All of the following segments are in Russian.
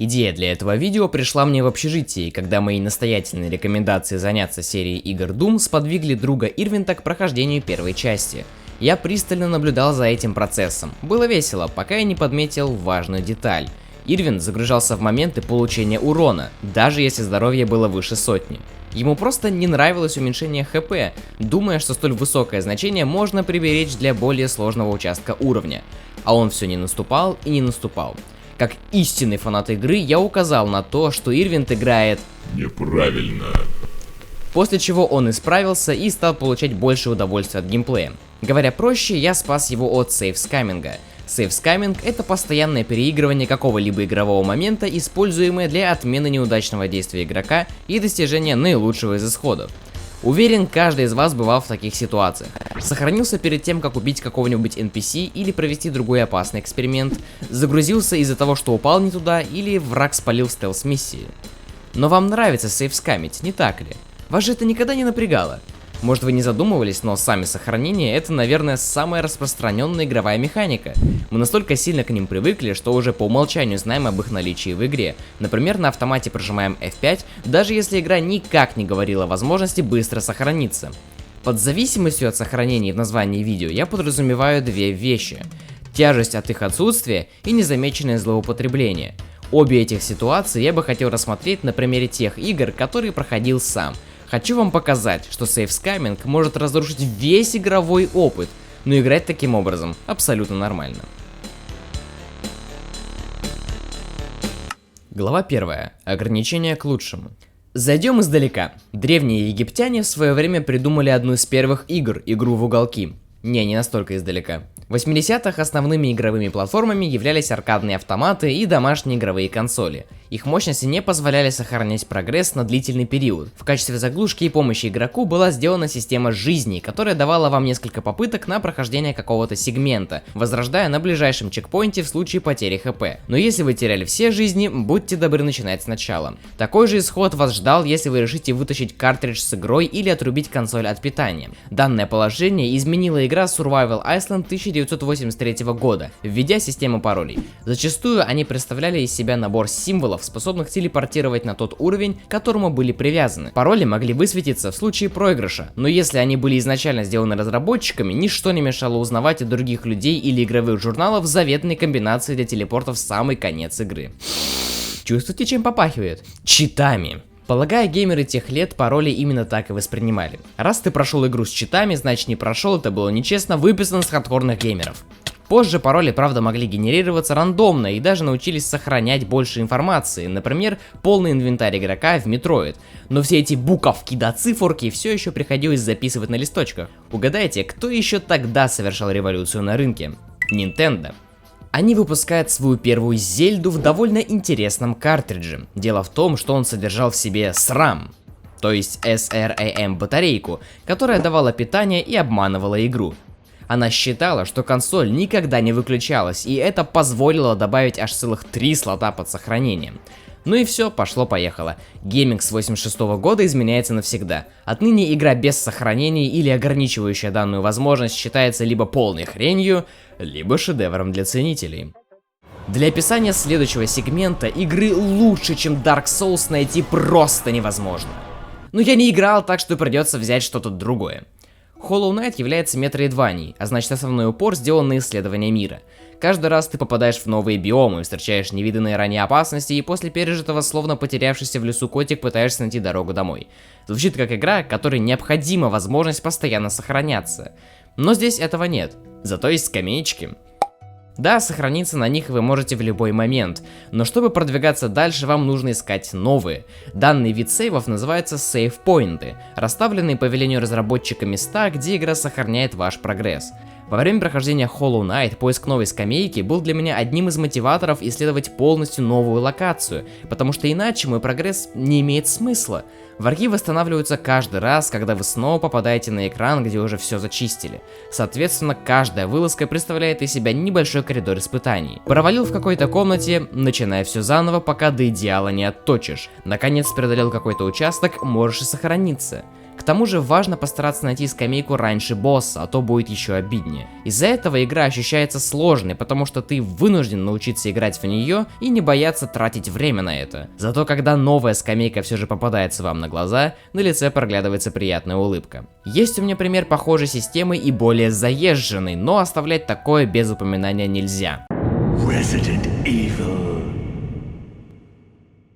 Идея для этого видео пришла мне в общежитии, когда мои настоятельные рекомендации заняться серией игр Doom сподвигли друга Ирвинта к прохождению первой части. Я пристально наблюдал за этим процессом. Было весело, пока я не подметил важную деталь. Ирвин загружался в моменты получения урона, даже если здоровье было выше сотни. Ему просто не нравилось уменьшение хп, думая, что столь высокое значение можно приберечь для более сложного участка уровня. А он все не наступал и не наступал. Как истинный фанат игры, я указал на то, что Ирвинт играет неправильно. После чего он исправился и стал получать больше удовольствия от геймплея. Говоря проще, я спас его от сейвскаминга. Сейвскаминг — это постоянное переигрывание какого-либо игрового момента, используемое для отмены неудачного действия игрока и достижения наилучшего из исходов. Уверен, каждый из вас бывал в таких ситуациях. Сохранился перед тем, как убить какого-нибудь NPC или провести другой опасный эксперимент, загрузился из-за того, что упал не туда, или враг спалил стелс-миссии. Но вам нравится сейвскамить, не так ли? Вас же это никогда не напрягало? Может, вы не задумывались, но сами сохранения — это, наверное, самая распространенная игровая механика. Мы настолько сильно к ним привыкли, что уже по умолчанию знаем об их наличии в игре. Например, на автомате прожимаем F5, даже если игра никак не говорила о возможности быстро сохраниться. Под зависимостью от сохранений в названии видео я подразумеваю две вещи: тяжесть от их отсутствия и незамеченное злоупотребление. Обе этих ситуации я бы хотел рассмотреть на примере тех игр, которые проходил сам. Хочу вам показать, что сейвскаминг может разрушить весь игровой опыт, но играть таким образом абсолютно нормально. Глава 1. Ограничения к лучшему. Зайдем издалека. Древние египтяне в свое время придумали одну из первых игр, игру в уголки. Не настолько издалека. В 80-х основными игровыми платформами являлись аркадные автоматы и домашние игровые консоли. Их мощности не позволяли сохранять прогресс на длительный период. В качестве заглушки и помощи игроку была сделана система жизней, которая давала вам несколько попыток на прохождение какого-то сегмента, возрождая на ближайшем чекпоинте в случае потери хп. Но если вы теряли все жизни, будьте добры начинать сначала. Такой же исход вас ждал, если вы решите вытащить картридж с игрой или отрубить консоль от питания. Данное положение изменила игра Survival Island 1983 года, введя систему паролей. Зачастую они представляли из себя набор символов, способных телепортировать на тот уровень, к которому были привязаны. Пароли могли высветиться в случае проигрыша, но если они были изначально сделаны разработчиками, ничто не мешало узнавать от других людей или игровых журналов заветные комбинации для телепорта в самый конец игры. Чувствуете, чем попахивает? Читами. Полагаю, геймеры тех лет пароли именно так и воспринимали. Раз ты прошел игру с читами, значит не прошел, это было нечестно, выписано с хардкорных геймеров. Позже пароли, правда, могли генерироваться рандомно и даже научились сохранять больше информации, например, полный инвентарь игрока в Metroid. Но все эти буковки до цифорки все еще приходилось записывать на листочках. Угадайте, кто еще тогда совершал революцию на рынке? Nintendo. Они выпускают свою первую Зельду в довольно интересном картридже. Дело в том, что он содержал в себе SRAM, то есть SRAM батарейку, которая давала питание и обманывала игру. Она считала, что консоль никогда не выключалась, и это позволило добавить аж целых 3 слота под сохранением. Ну и все, пошло-поехало. Гейминг с 86 года изменяется навсегда. Отныне игра без сохранений или ограничивающая данную возможность считается либо полной хренью, либо шедевром для ценителей. Для описания следующего сегмента игры лучше, чем Dark Souls, найти просто невозможно. Но я не играл, так что придется взять что-то другое. Hollow Knight является метроидванией, а значит основной упор сделан на исследование мира. Каждый раз ты попадаешь в новые биомы, встречаешь невиданные ранее опасности, и после пережитого, словно потерявшийся в лесу котик, пытаешься найти дорогу домой. Звучит как игра, которой необходима возможность постоянно сохраняться. Но здесь этого нет, зато есть скамеечки. Да, сохраниться на них вы можете в любой момент, но чтобы продвигаться дальше, вам нужно искать новые. Данный вид сейвов называется сейвпоинты, расставленные по велению разработчика места, где игра сохраняет ваш прогресс. Во время прохождения Hollow Knight поиск новой скамейки был для меня одним из мотиваторов исследовать полностью новую локацию, потому что иначе мой прогресс не имеет смысла. Враги восстанавливаются каждый раз, когда вы снова попадаете на экран, где уже все зачистили. Соответственно, каждая вылазка представляет из себя небольшой коридор испытаний. Провалил в какой-то комнате, начинай все заново, пока до идеала не отточишь. Наконец преодолел какой-то участок, можешь и сохраниться. К тому же важно постараться найти скамейку раньше босса, а то будет еще обиднее. Из-за этого игра ощущается сложной, потому что ты вынужден научиться играть в нее и не бояться тратить время на это. Зато когда новая скамейка все же попадается вам на глаза, на лице проглядывается приятная улыбка. Есть у меня пример похожей системы и более заезженный, но оставлять такое без упоминания нельзя. Resident Evil.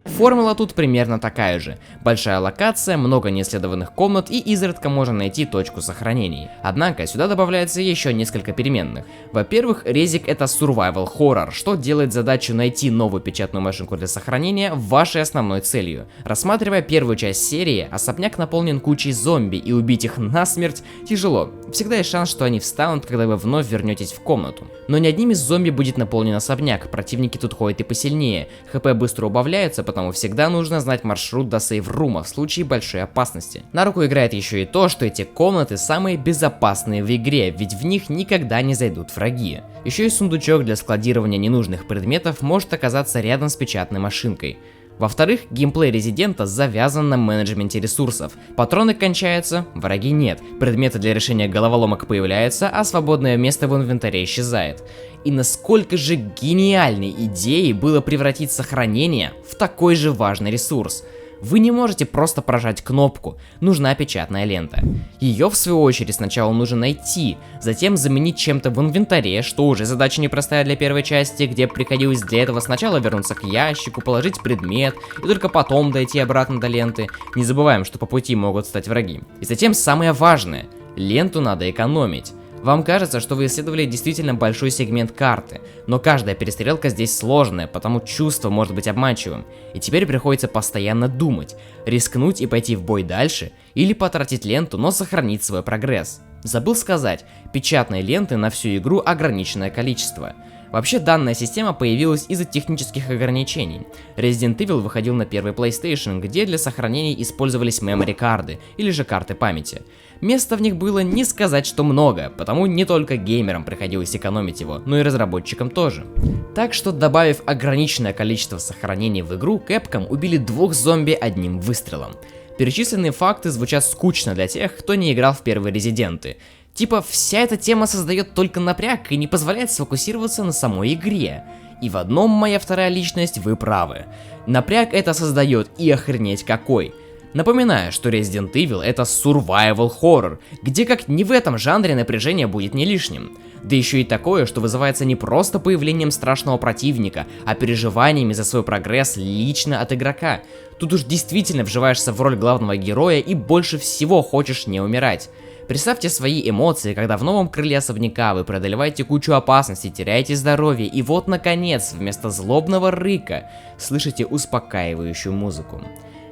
Формула тут примерно такая же. Большая локация, много неисследованных комнат и изредка можно найти точку сохранений. Однако сюда добавляется еще несколько переменных. Во-первых, резик это survival horror, что делает задачу найти новую печатную машинку для сохранения вашей основной целью. Рассматривая первую часть серии, особняк наполнен кучей зомби и убить их насмерть тяжело. Всегда есть шанс, что они встанут, когда вы вновь вернетесь в комнату. Но не одним из зомби будет наполнен особняк, противники тут ходят и посильнее, хп быстро убавляется, потому всегда нужно знать маршрут до сейв-рума в случае большой опасности. На руку играет еще и то, что эти комнаты самые безопасные в игре, ведь в них никогда не зайдут враги. Еще и сундучок для складирования ненужных предметов может оказаться рядом с печатной машинкой. Во-вторых, геймплей Резидента завязан на менеджменте ресурсов. Патроны кончаются, враги нет, предметы для решения головоломок появляются, а свободное место в инвентаре исчезает. И насколько же гениальной идеей было превратить сохранение в такой же важный ресурс. Вы не можете просто прожать кнопку, нужна печатная лента. Ее в свою очередь сначала нужно найти, затем заменить чем-то в инвентаре, что уже задача непростая для первой части, где приходилось для этого сначала вернуться к ящику, положить предмет и только потом дойти обратно до ленты. Не забываем, что по пути могут стать враги. И затем самое важное, ленту надо экономить. Вам кажется, что вы исследовали действительно большой сегмент карты, но каждая перестрелка здесь сложная, потому чувство может быть обманчивым. И теперь приходится постоянно думать, рискнуть и пойти в бой дальше, или потратить ленту, но сохранить свой прогресс. Забыл сказать, печатной ленты на всю игру ограниченное количество. Вообще данная система появилась из-за технических ограничений. Resident Evil выходил на первый PlayStation, где для сохранения использовались memory-карды, или же карты памяти. Места в них было не сказать, что много, потому не только геймерам приходилось экономить его, но и разработчикам тоже. Так что, добавив ограниченное количество сохранений в игру, Capcom убили 2 зомби одним выстрелом. Перечисленные факты звучат скучно для тех, кто не играл в первые Резиденты. Типа, вся эта тема создает только напряг и не позволяет сфокусироваться на самой игре. И в одном моя вторая личность, вы правы. Напряг это создает, и охренеть какой. Напоминаю, что Resident Evil это survival horror, где как ни в этом жанре напряжение будет не лишним. Да еще и такое, что вызывается не просто появлением страшного противника, а переживаниями за свой прогресс лично от игрока. Тут уж действительно вживаешься в роль главного героя и больше всего хочешь не умирать. Представьте свои эмоции, когда в новом крыле особняка вы преодолеваете кучу опасностей, теряете здоровье, и вот наконец, вместо злобного рыка, слышите успокаивающую музыку.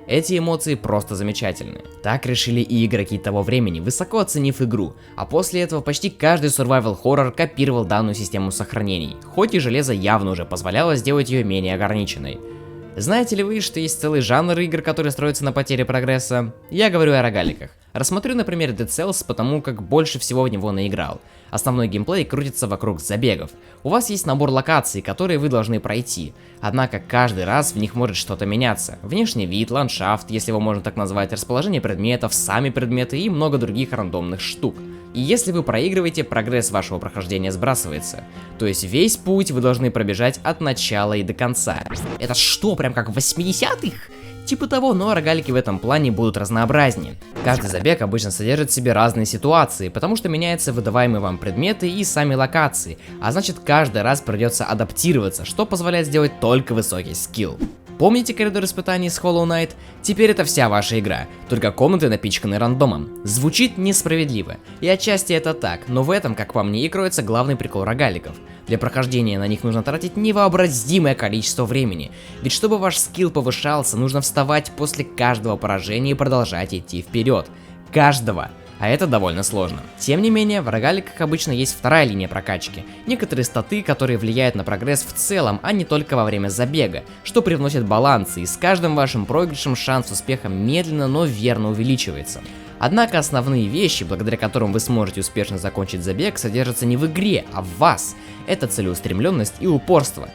Эти эмоции просто замечательны. Так решили и игроки того времени, высоко оценив игру, а после этого почти каждый survival horror копировал данную систему сохранений, хоть и железо явно уже позволяло сделать ее менее ограниченной. Знаете ли вы, что есть целый жанр игр, которые строятся на потере прогресса? Я говорю о рогаликах. Рассмотрю, например, Dead Cells, потому как больше всего в него наиграл. Основной геймплей крутится вокруг забегов. У вас есть набор локаций, которые вы должны пройти. Однако каждый раз в них может что-то меняться. Внешний вид, ландшафт, если его можно так назвать, расположение предметов, сами предметы и много других рандомных штук. И если вы проигрываете, прогресс вашего прохождения сбрасывается. То есть весь путь вы должны пробежать от начала и до конца. Это что, прям как в 80-х? Типа того, но рогалики в этом плане будут разнообразнее. Каждый забег обычно содержит в себе разные ситуации, потому что меняются выдаваемые вам предметы и сами локации, а значит каждый раз придется адаптироваться, что позволяет сделать только высокий скилл. Помните коридор испытаний с Hollow Knight? Теперь это вся ваша игра, только комнаты напичканы рандомом. Звучит несправедливо, и отчасти это так, но в этом, как по мне, и кроется главный прикол рогаликов. Для прохождения на них нужно тратить невообразимое количество времени, ведь чтобы ваш скилл повышался, нужно вставать после каждого поражения и продолжать идти вперед. Каждого. А это довольно сложно. Тем не менее, в рогаликах обычно есть вторая линия прокачки. Некоторые статы, которые влияют на прогресс в целом, а не только во время забега, что привносит баланс, и с каждым вашим проигрышем шанс успеха медленно, но верно увеличивается. Однако основные вещи, благодаря которым вы сможете успешно закончить забег, содержатся не в игре, а в вас. Это целеустремленность и упорство.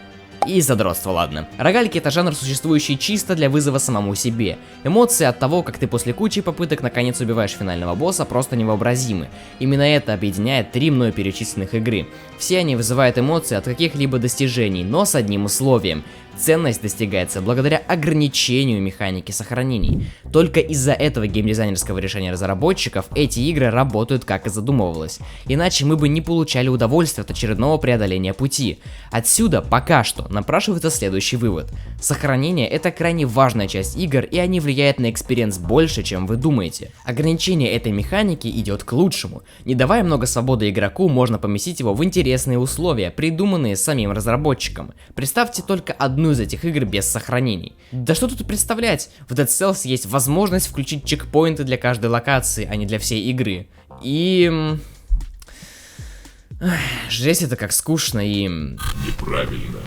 И задротство, ладно. Рогалики — это жанр, существующий чисто для вызова самому себе. Эмоции от того, как ты после кучи попыток наконец убиваешь финального босса, просто невообразимы. Именно это объединяет 3 мною перечисленных игры. Все они вызывают эмоции от каких-либо достижений, но с одним условием. Ценность достигается благодаря ограничению механики сохранений. Только из-за этого геймдизайнерского решения разработчиков эти игры работают как и задумывалось. Иначе мы бы не получали удовольствия от очередного преодоления пути. Отсюда пока что напрашивается следующий вывод. Сохранение — это крайне важная часть игр, и они влияют на экспириенс больше, чем вы думаете. Ограничение этой механики идет к лучшему. Не давая много свободы игроку, можно поместить его в интересные условия, придуманные самим разработчиком. Представьте только одну из этих игр без сохранений. Да что тут представлять? В Dead Cells есть возможность включить чекпоинты для каждой локации, а не для всей игры. И... жесть, это как скучно и... неправильно.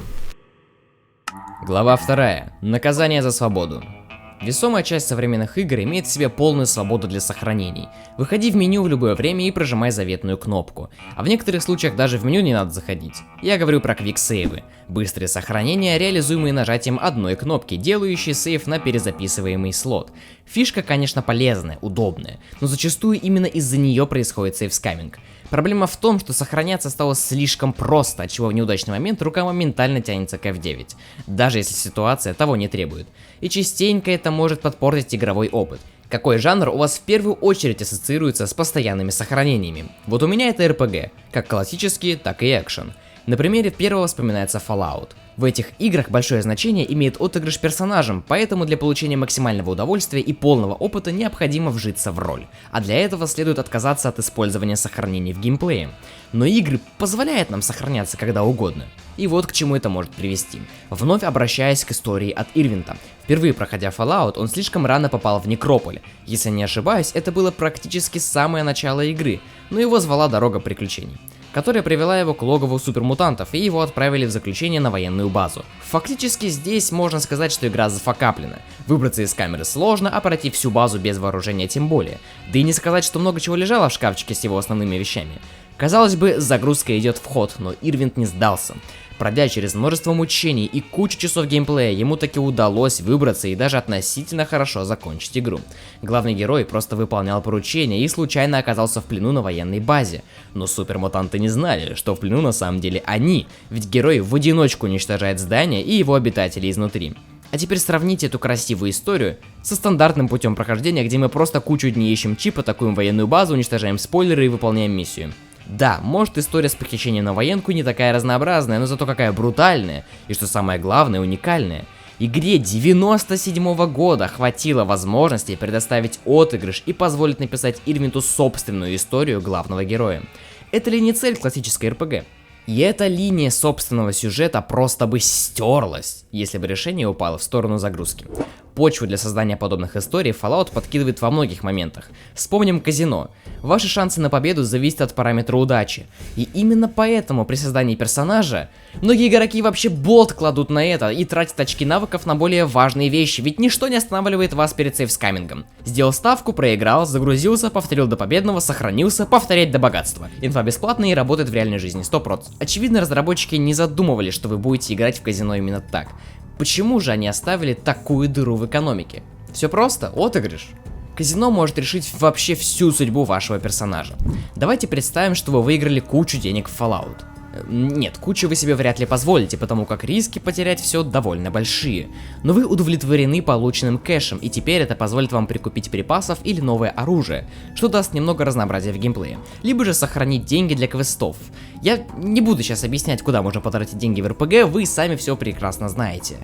Глава 2. Наказание за свободу. Весомая часть современных игр имеет в себе полную свободу для сохранений. Выходи в меню в любое время и прожимай заветную кнопку. А в некоторых случаях даже в меню не надо заходить. Я говорю про квиксейвы. Быстрые сохранения, реализуемые нажатием одной кнопки, делающие сейв на перезаписываемый слот. Фишка, конечно, полезная, удобная, но зачастую именно из-за нее происходит сейвскаминг. Проблема в том, что сохраняться стало слишком просто, отчего в неудачный момент рука моментально тянется к F9, даже если ситуация того не требует. И частенько это может подпортить игровой опыт. Какой жанр у вас в первую очередь ассоциируется с постоянными сохранениями? Вот у меня это RPG, как классический, так и экшен. На примере первого вспоминается Fallout. В этих играх большое значение имеет отыгрыш персонажем, поэтому для получения максимального удовольствия и полного опыта необходимо вжиться в роль. А для этого следует отказаться от использования сохранений в геймплее. Но игры позволяют нам сохраняться когда угодно. И вот к чему это может привести. Вновь обращаясь к истории от Ирвинта. Впервые проходя Fallout, он слишком рано попал в Некрополь. Если не ошибаюсь, это было практически самое начало игры, но его звала Дорога приключений, которая привела его к логову супермутантов, и его отправили в заключение на военную базу. Фактически здесь можно сказать, что игра зафакаплена. Выбраться из камеры сложно, а пройти всю базу без вооружения тем более. Да и не сказать, что много чего лежало в шкафчике с его основными вещами. Казалось бы, загрузка идет в ход, но Ирвинт не сдался. Пройдя через множество мучений и кучу часов геймплея, ему таки удалось выбраться и даже относительно хорошо закончить игру. Главный герой просто выполнял поручения и случайно оказался в плену на военной базе. Но супермутанты не знали, что в плену на самом деле они, ведь герой в одиночку уничтожает здание и его обитателей изнутри. А теперь сравните эту красивую историю со стандартным путем прохождения, где мы просто кучу дней ищем чип, атакуем военную базу, уничтожаем спойлеры и выполняем миссию. Да, может, история с похищением на военку не такая разнообразная, но зато какая брутальная, и что самое главное, уникальная. Игре 97-го года хватило возможности предоставить отыгрыш и позволить написать Ирвинту собственную историю главного героя. Это ли не цель классической РПГ? И эта линия собственного сюжета просто бы стерлась, если бы решение упало в сторону загрузки. Почву для создания подобных историй Fallout подкидывает во многих моментах. Вспомним казино. Ваши шансы на победу зависят от параметра удачи. И именно поэтому при создании персонажа многие игроки вообще болт кладут на это и тратят очки навыков на более важные вещи, ведь ничто не останавливает вас перед сейвскамингом. Сделал ставку, проиграл, загрузился, повторил до победного, сохранился, повторять до богатства. Инфа бесплатная и работает в реальной жизни, 100%. Очевидно, разработчики не задумывались, что вы будете играть в казино именно так. Почему же они оставили такую дыру в экономике? Все просто, отыгрыш. Казино может решить вообще всю судьбу вашего персонажа. Давайте представим, что вы выиграли кучу денег в Fallout. Нет, кучу вы себе вряд ли позволите, потому как риски потерять все довольно большие. Но вы удовлетворены полученным кэшем, и теперь это позволит вам прикупить припасов или новое оружие, что даст немного разнообразия в геймплее. Либо же сохранить деньги для квестов. Я не буду сейчас объяснять, куда можно потратить деньги в РПГ, вы сами все прекрасно знаете.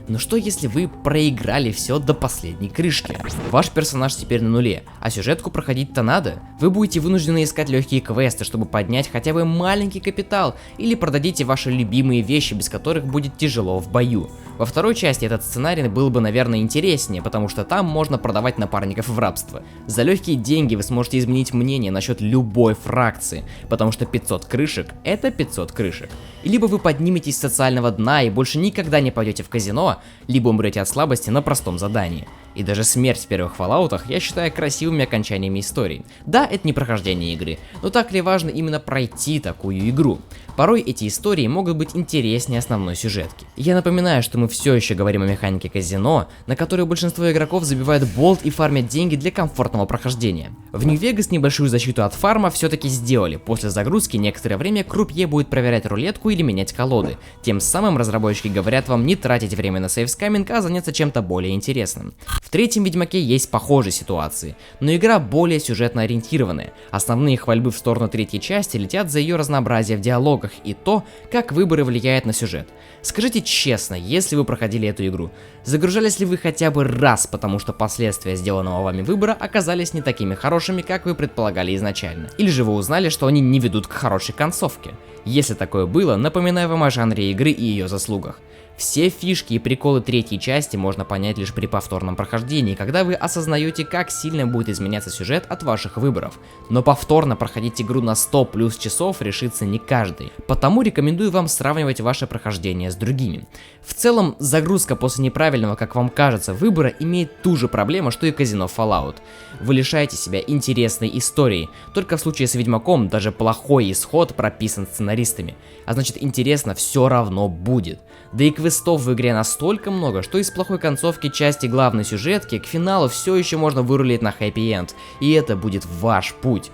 Но что если вы проиграли все до последней крышки? Ваш персонаж теперь на нуле, а сюжетку проходить-то надо. Вы будете вынуждены искать легкие квесты, чтобы поднять хотя бы маленький капитал, или продадите ваши любимые вещи, без которых будет тяжело в бою. Во второй части этот сценарий был бы, наверное, интереснее, потому что там можно продавать напарников в рабство. За легкие деньги вы сможете изменить мнение насчет любой фракции, потому что 500 крышек — это 500 крышек. И либо вы подниметесь с социального дна и больше никогда не пойдете в казино, либо умрете от слабости на простом задании. И даже смерть в первых Fallout'ах я считаю красивыми окончаниями истории. Да, это не прохождение игры, но так ли важно именно пройти такую игру? Порой эти истории могут быть интереснее основной сюжетки. Я напоминаю, что мы все еще говорим о механике казино, на которую большинство игроков забивают болт и фармят деньги для комфортного прохождения. В Нью-Вегас небольшую защиту от фарма все-таки сделали. После загрузки некоторое время крупье будет проверять рулетку или менять колоды. Тем самым разработчики говорят вам не тратить время на сейвскаминг, а заняться чем-то более интересным. В третьем Ведьмаке есть похожие ситуации, но игра более сюжетно ориентированная. Основные хвальбы в сторону третьей части летят за ее разнообразие в диалогах и то, как выборы влияют на сюжет. Скажите честно, если вы проходили эту игру, загружались ли вы хотя бы раз, потому что последствия сделанного вами выбора оказались не такими хорошими, как вы предполагали изначально? Или же вы узнали, что они не ведут к хорошей концовке? Если такое было, напоминаю вам о жанре игры и ее заслугах. Все фишки и приколы третьей части можно понять лишь при повторном прохождении, когда вы осознаете, как сильно будет изменяться сюжет от ваших выборов. Но повторно проходить игру на 100 плюс часов решится не каждый, потому рекомендую вам сравнивать ваше прохождение с другими. В целом, загрузка после неправильного, как вам кажется, выбора имеет ту же проблему, что и казино Fallout. Вы лишаете себя интересной истории, только в случае с Ведьмаком даже плохой исход прописан сценаристами, а значит интересно все равно будет. Да и квестов в игре настолько много, что из плохой концовки части главной сюжетки к финалу все еще можно вырулить на хэппи-энд, и это будет ваш путь.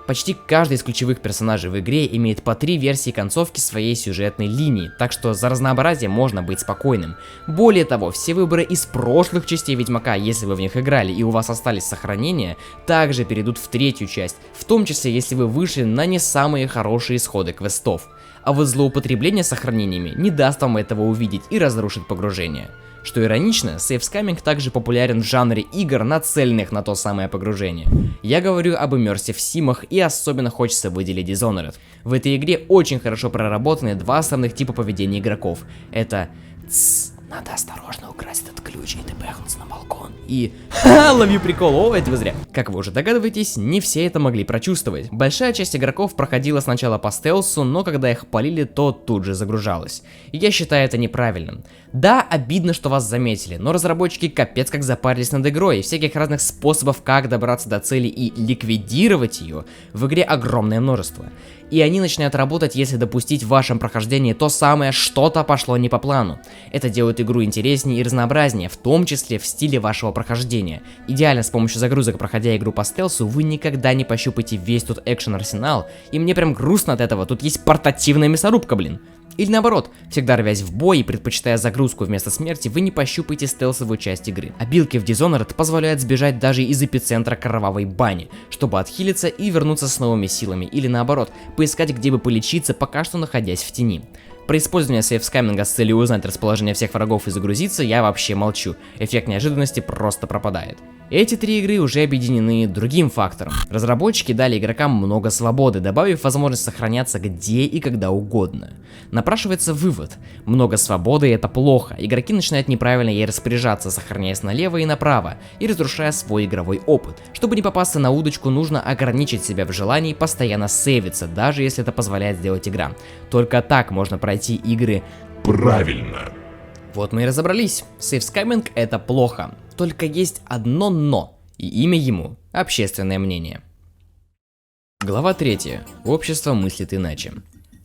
Почти каждый из ключевых персонажей в игре имеет по 3 версии концовки своей сюжетной линии, так что за разнообразие можно быть спокойным. Более того, все выборы из прошлых частей Ведьмака, если вы в них играли и у вас остались сохранения, также перейдут в третью часть, в том числе если вы вышли на не самые хорошие исходы квестов. А вот злоупотребление сохранениями не даст вам этого увидеть и разрушит погружение. Что иронично, сейвскаминг также популярен в жанре игр, нацеленных на то самое погружение. Я говорю об Immersive Sim'ах, и особенно хочется выделить Dishonored. В этой игре очень хорошо проработаны два основных типа поведения игроков. Это надо осторожно украсть этот ключ и ты бэхнуться на балкон. И ха, лови прикол, о, это вы зря. Как вы уже догадываетесь, не все это могли прочувствовать. Большая часть игроков проходила сначала по стелсу, но когда их полили, то тут же загружалась. И я считаю это неправильным. Да, обидно, что вас заметили, но разработчики капец как запарились над игрой, и всяких разных способов, как добраться до цели и ликвидировать ее, в игре огромное множество. И они начинают работать, если допустить в вашем прохождении то самое что-то пошло не по плану. Это делает игру интереснее и разнообразнее, в том числе в стиле вашего прохождения. Идеально с помощью загрузок, проходя игру по стелсу, вы никогда не пощупаете весь тот экшен-арсенал, и мне прям грустно от этого, тут есть портативная мясорубка, блин. Или наоборот, всегда рвясь в бой и предпочитая загрузку вместо смерти, вы не пощупаете стелсовую часть игры. А билки в Dishonored позволяют сбежать даже из эпицентра кровавой бани, чтобы отхилиться и вернуться с новыми силами, или наоборот, поискать где бы полечиться, пока что находясь в тени. Про использование сейвскаминга с целью узнать расположение всех врагов и загрузиться я вообще молчу, эффект неожиданности просто пропадает. Эти три игры уже объединены другим фактором. Разработчики дали игрокам много свободы, добавив возможность сохраняться где и когда угодно. Напрашивается вывод: много свободы — это плохо, игроки начинают неправильно ей распоряжаться, сохраняясь налево и направо, и разрушая свой игровой опыт. Чтобы не попасться на удочку, нужно ограничить себя в желании постоянно сейвиться, даже если это позволяет сделать игра. Только так можно пройти игры правильно. Вот мы и разобрались. Сейвскаминг — это плохо. Только есть одно но, и имя ему — общественное мнение. Глава 3. Общество мыслит иначе.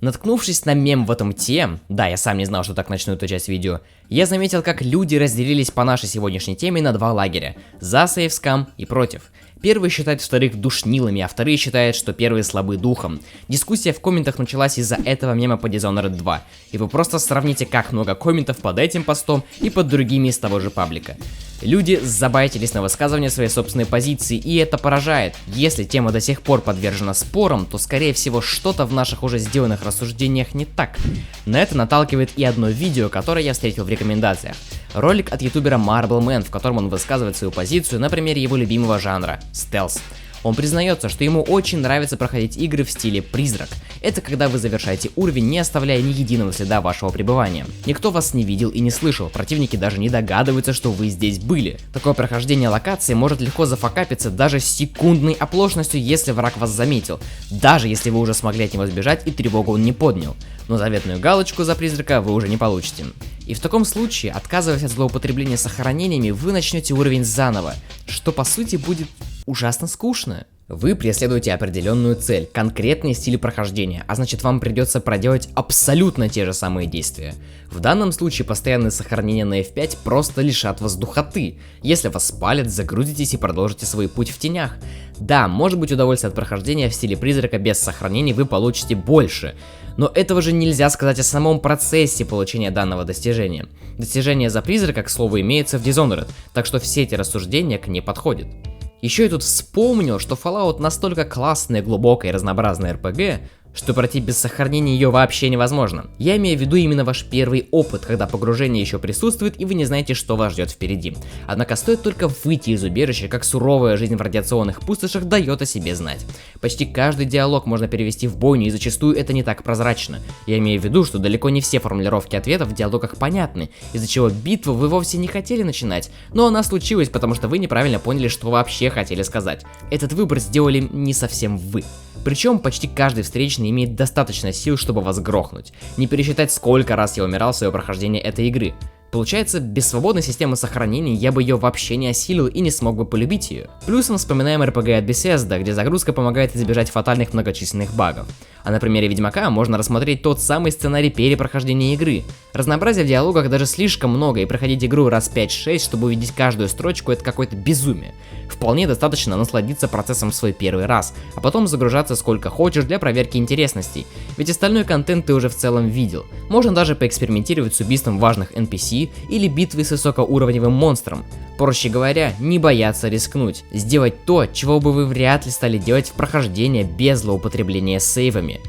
Наткнувшись на мем в этом теме, да, я сам не знал, что так начну эту часть видео, я заметил, как люди разделились по нашей сегодняшней теме на два лагеря: за сейвскам и против. Первые считают вторых душнилами, а вторые считают, что первые слабы духом. Дискуссия в комментах началась из-за этого мема по Dishonored 2, и вы просто сравните, как много комментов под этим постом и под другими из того же паблика. Люди забайтились на высказывание своей собственной позиции, и это поражает. Если тема до сих пор подвержена спорам, то скорее всего что-то в наших уже сделанных рассуждениях не так. На это наталкивает и одно видео, которое я встретил в рекомендациях. Ролик от ютубера Marble Man, в котором он высказывает свою позицию на примере его любимого жанра — стелс. Он признается, что ему очень нравится проходить игры в стиле «Призрак». Это когда вы завершаете уровень, не оставляя ни единого следа вашего пребывания. Никто вас не видел и не слышал, противники даже не догадываются, что вы здесь были. Такое прохождение локации может легко зафакапиться даже с секундной оплошностью, если враг вас заметил, даже если вы уже смогли от него сбежать и тревогу он не поднял. Но заветную галочку за призрака вы уже не получите. И в таком случае, отказываясь от злоупотребления сохранениями, вы начнете уровень заново, что по сути будет ужасно скучно. Вы преследуете определенную цель, конкретный стиль прохождения, а значит вам придется проделать абсолютно те же самые действия. В данном случае постоянные сохранения на F5 просто лишат вас духоты. Если вас спалят, загрузитесь и продолжите свой путь в тенях. Да, может быть, удовольствие от прохождения в стиле призрака без сохранений вы получите больше, но этого же нельзя сказать о самом процессе получения данного достижения. Достижение за призрака, к слову, имеется в Dishonored, так что все эти рассуждения к ней подходят. Еще я тут вспомнил, что Fallout настолько классная, глубокая и разнообразная RPG, что пройти без сохранения ее вообще невозможно. Я имею в виду именно ваш первый опыт, когда погружение еще присутствует и вы не знаете, что вас ждет впереди. Однако стоит только выйти из убежища, как суровая жизнь в радиационных пустошах дает о себе знать. Почти каждый диалог можно перевести в бойню, и зачастую это не так прозрачно. Я имею в виду, что далеко не все формулировки ответов в диалогах понятны, из-за чего битву вы вовсе не хотели начинать, но она случилась, потому что вы неправильно поняли, что вообще хотели сказать. Этот выбор сделали не совсем вы. Причем почти каждый встречный имеет достаточно сил, чтобы вас грохнуть. Не пересчитать, сколько раз я умирал в свое прохождение этой игры. Получается, без свободной системы сохранений я бы ее вообще не осилил и не смог бы полюбить ее. Плюсом вспоминаем RPG от Bethesda, где загрузка помогает избежать фатальных многочисленных багов. А на примере Ведьмака можно рассмотреть тот самый сценарий перепрохождения игры. Разнообразия в диалогах даже слишком много, и проходить игру раз 5-6, чтобы увидеть каждую строчку, это какое-то безумие. Вполне достаточно насладиться процессом в свой первый раз, а потом загружаться сколько хочешь для проверки интересностей, ведь остальной контент ты уже в целом видел. Можно даже поэкспериментировать с убийством важных NPC или битвой с высокоуровневым монстром. Проще говоря, не бояться рискнуть, сделать то, чего бы вы вряд ли стали делать в прохождении без злоупотребления сейвами.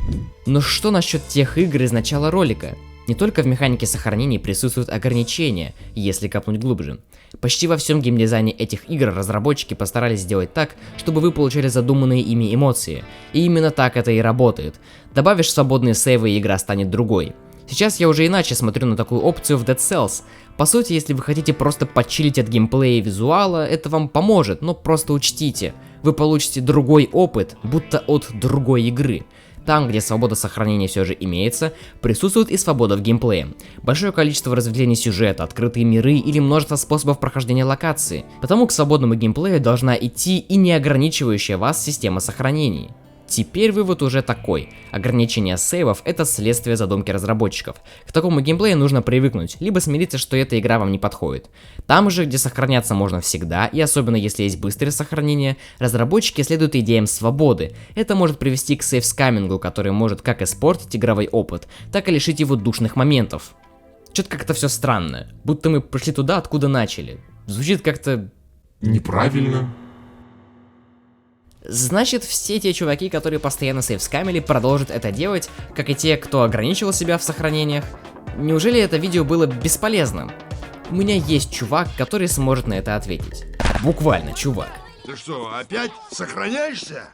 Но что насчет тех игр из начала ролика? Не только в механике сохранений присутствуют ограничения, если копнуть глубже. Почти во всем геймдизайне этих игр разработчики постарались сделать так, чтобы вы получали задуманные ими эмоции. И именно так это и работает. Добавишь свободные сейвы, и игра станет другой. Сейчас я уже иначе смотрю на такую опцию в Dead Cells. По сути, если вы хотите просто почилить от геймплея и визуала, это вам поможет, но просто учтите, вы получите другой опыт, будто от другой игры. Там, где свобода сохранения все же имеется, присутствует и свобода в геймплее. Большое количество разветвлений сюжета, открытые миры или множество способов прохождения локации. Потому к свободному геймплею должна идти и не ограничивающая вас система сохранений. Теперь вывод уже такой. Ограничение сейвов — это следствие задумки разработчиков. К такому геймплею нужно привыкнуть, либо смириться, что эта игра вам не подходит. Там же, где сохраняться можно всегда, и особенно если есть быстрое сохранение, разработчики следуют идеям свободы. Это может привести к сейвскамингу, который может как испортить игровой опыт, так и лишить его душных моментов. Что-то как-то все странно, будто мы пришли туда, откуда начали. Звучит как-то... неправильно. Значит, все те чуваки, которые постоянно сейвскамили, продолжат это делать, как и те, кто ограничивал себя в сохранениях. Неужели это видео было бесполезным? У меня есть чувак, который сможет на это ответить. Буквально, чувак. Ты что, опять сохраняешься?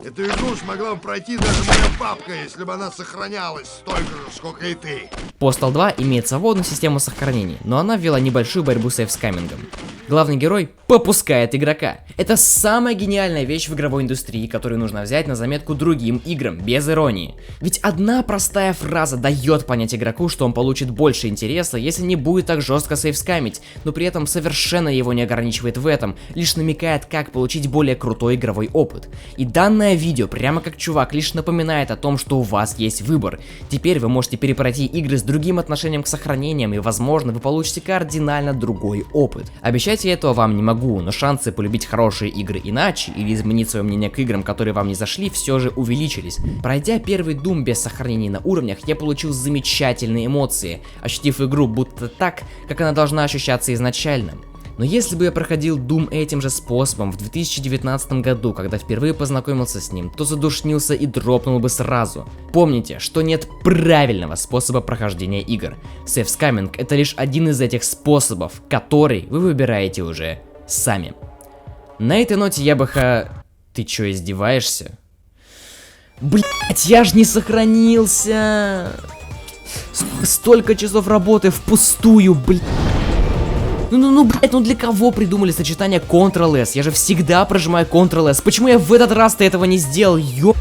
Эту игру смогла бы пройти даже моя бабка, если бы она сохранялась столько же, сколько и ты. Postal 2 имеет свободную систему сохранений, но она ввела небольшую борьбу с сейвскамингом. Главный герой попускает игрока. Это самая гениальная вещь в игровой индустрии, которую нужно взять на заметку другим играм, без иронии. Ведь одна простая фраза дает понять игроку, что он получит больше интереса, если не будет так жестко сейвскамить, но при этом совершенно его не ограничивает в этом, лишь намекает, как получить более крутой игровой опыт. И данное видео, прямо как чувак, лишь напоминает о том, что у вас есть выбор. Теперь вы можете перепройти игры с другим отношением к сохранениям, и возможно вы получите кардинально другой опыт. Обещать я этого вам не могу, но шансы полюбить хорошие игры иначе или изменить свое мнение к играм, которые вам не зашли, все же увеличились. Пройдя первый Doom без сохранений на уровнях, я получил замечательные эмоции, ощутив игру будто так, как она должна ощущаться изначально. Но если бы я проходил Doom этим же способом в 2019 году, когда впервые познакомился с ним, то задушнился и дропнул бы сразу. Помните, что нет правильного способа прохождения игр. Сейвскаминг — это лишь один из этих способов, который вы выбираете уже сами. На этой ноте я бы Ты чё, издеваешься? Блять, я ж не сохранился! Столько часов работы впустую, блять! Блять, для кого придумали сочетание Ctrl-S? Я же всегда прожимаю Ctrl-S. Почему я в этот раз-то этого не сделал? Ёп...